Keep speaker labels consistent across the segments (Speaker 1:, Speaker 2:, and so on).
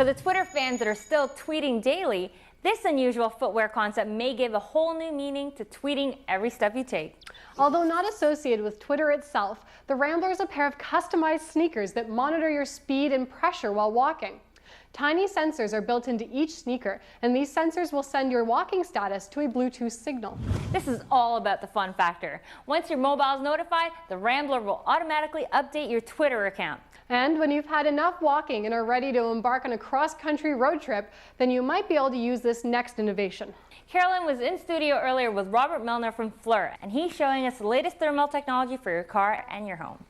Speaker 1: For the Twitter fans that are still tweeting daily, this unusual footwear concept may give a whole new meaning to tweeting every step you take.
Speaker 2: Although not associated with Twitter itself, the Rambler is a pair of customized sneakers that monitor your speed and pressure while walking. Tiny sensors are built into each sneaker, and these sensors will send your walking status to a Bluetooth signal.
Speaker 1: This is all about the fun factor. Once your mobile is notified, the Rambler will automatically update your Twitter account.
Speaker 2: And when you've had enough walking and are ready to embark on a cross-country road trip, then you might be able to use this next innovation.
Speaker 1: Carolyn was in studio earlier with Robert Milner from FLIR, and he's showing us the latest thermal technology for your car and your home.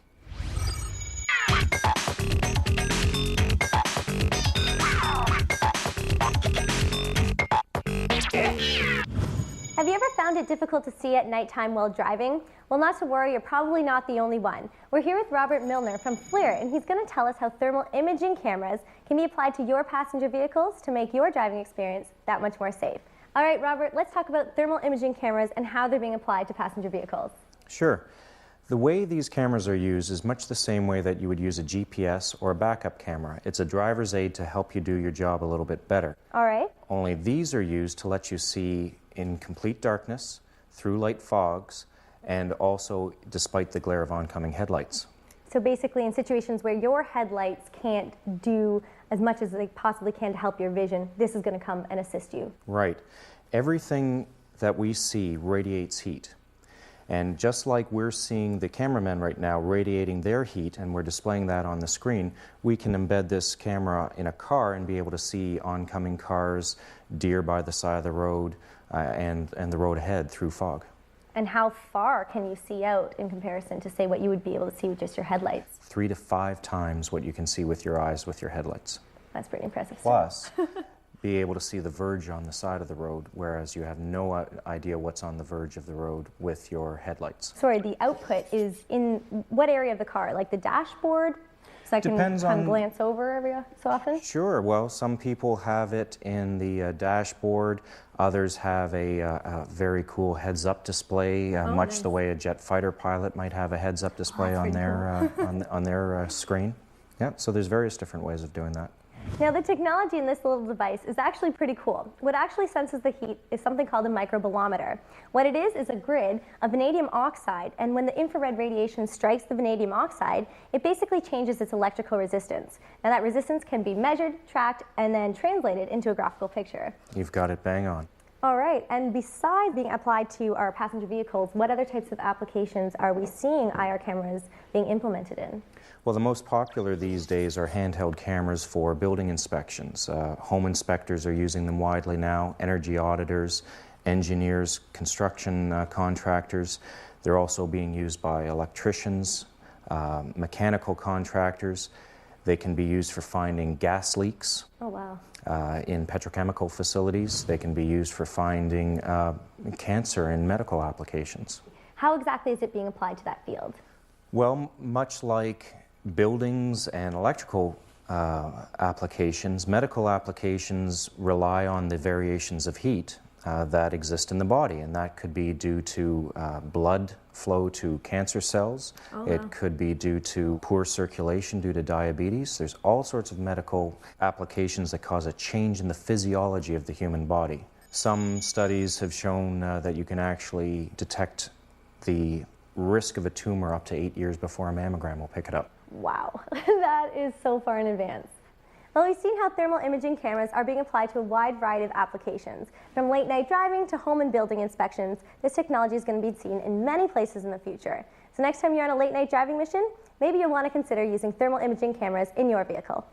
Speaker 3: Have you ever found it difficult to see at nighttime while driving? Well, not to worry, you're probably not the only one. We're here with Robert Milner from FLIR, and he's going to tell us how thermal imaging cameras can be applied to your passenger vehicles to make your driving experience that much more safe. All right, Robert, let's talk about thermal imaging cameras and how they're being applied to passenger vehicles.
Speaker 4: Sure. The way these cameras are used is much the same way that you would use a GPS or a backup camera. It's a driver's aid to help you do your job a little bit better.
Speaker 3: All right.
Speaker 4: Only these are used to let you see in complete darkness, through light fogs, and also despite the glare of oncoming headlights.
Speaker 3: So basically in situations where your headlights can't do as much as they possibly can to help your vision, this is going to come and assist you.
Speaker 4: Right. Everything that we see radiates heat. And just like we're seeing the cameramen right now radiating their heat, and we're displaying that on the screen, we can embed this camera in a car and be able to see oncoming cars, deer by the side of the road, and the road ahead through fog.
Speaker 3: And how far can you see out in comparison to, say, what you would be able to see with just your headlights?
Speaker 4: 3 to 5 times what you can see with your eyes with your headlights.
Speaker 3: That's pretty impressive.
Speaker 4: Plus, be able to see the verge on the side of the road, whereas you have no idea what's on the verge of the road with your headlights.
Speaker 3: Sorry, the output is in what area of the car? Like the dashboard? So I can
Speaker 4: Depends
Speaker 3: kind
Speaker 4: on
Speaker 3: of glance over every so often?
Speaker 4: Sure. Well, some people have it in the dashboard. Others have a very cool heads-up display, much
Speaker 3: nice.
Speaker 4: the way a jet fighter pilot might have a heads-up display on their on their screen. Yeah. So there's various different ways of doing that.
Speaker 3: Now, the technology in this little device is actually pretty cool. What actually senses the heat is something called a microbolometer. What it is a grid of vanadium oxide, and when the infrared radiation strikes the vanadium oxide, it basically changes its electrical resistance. Now, that resistance can be measured, tracked, and then translated into a graphical picture.
Speaker 4: You've got it bang on.
Speaker 3: All right, and besides being applied to our passenger vehicles, what other types of applications are we seeing IR cameras being implemented in?
Speaker 4: Well, the most popular these days are handheld cameras for building inspections. Home inspectors are using them widely now, energy auditors, engineers, construction contractors. They're also being used by electricians, mechanical contractors. They can be used for finding gas leaks.
Speaker 3: Oh, wow.
Speaker 4: In petrochemical facilities. They can be used for finding cancer in medical applications.
Speaker 3: How exactly is it being applied to that field?
Speaker 4: Well, much like buildings and electrical applications, medical applications rely on the variations of heat that exist in the body, and that could be due to blood flow to cancer cells.
Speaker 3: Oh,
Speaker 4: it
Speaker 3: wow.
Speaker 4: could be due to poor circulation due to diabetes. There's all sorts of medical applications that cause a change in the physiology of the human body. Some studies have shown that you can actually detect the risk of a tumor up to 8 years before a mammogram will pick it up.
Speaker 3: Wow, that is so far in advance. Well, we've seen how thermal imaging cameras are being applied to a wide variety of applications. From late night driving to home and building inspections, this technology is going to be seen in many places in the future. So next time you're on a late night driving mission, maybe you'll want to consider using thermal imaging cameras in your vehicle.